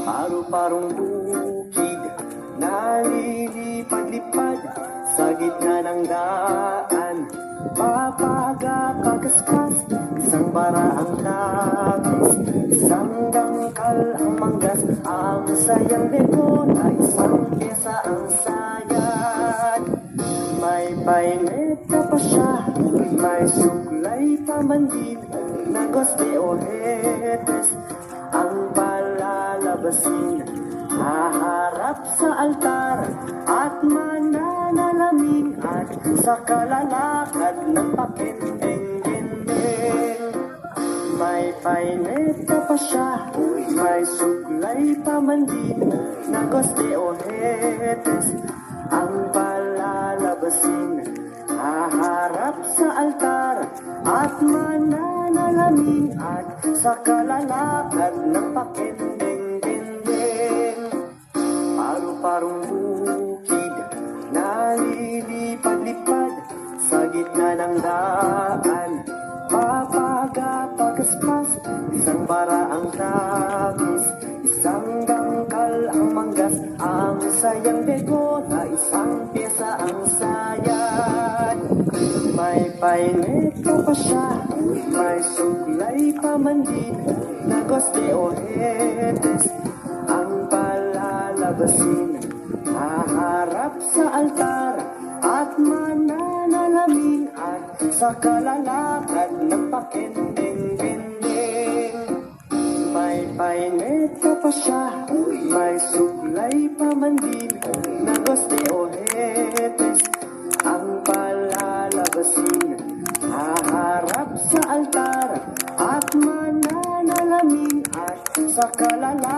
Paru-parong bukid nalilipad-lipad sa gitna ng daan. Papaga-pagaskas, isang bara ang labis, isang dangkal ang manggas, ang sayang beko na isang pyesa ang sayad. May paineta pa siya, may suklay pa man din, nagos de ojetes ang palalabasin. Haharap sa altar at mananalamin at sa kalalakad ng pakendeng-dendeng. May paineta pa siya, may suklay pa man din, nagos de ojetes ang palalabasin. Haharap sa altar at mananalamin at sa kalalakad ng pakendeng-dendeng. Paru-parong bukid nalilipad-lipad sa gitna ng daan. Papaga-pagaspas, isang bara ang labis, isang dangkal ang manggas, ang sayang beko na isang pyesa ang sayad. May paineta pa siya, may suklay pa man din, nagos de ojetes ang palalabasin. Haharap sa altar at mananalamin at sa kalalakad ng pakendeng-dendeng. May paineta pa siya, may suklay pa man din, nagos de ojetes ang palalabasin. Haharap sa altar at mananalamin at sa kalalakad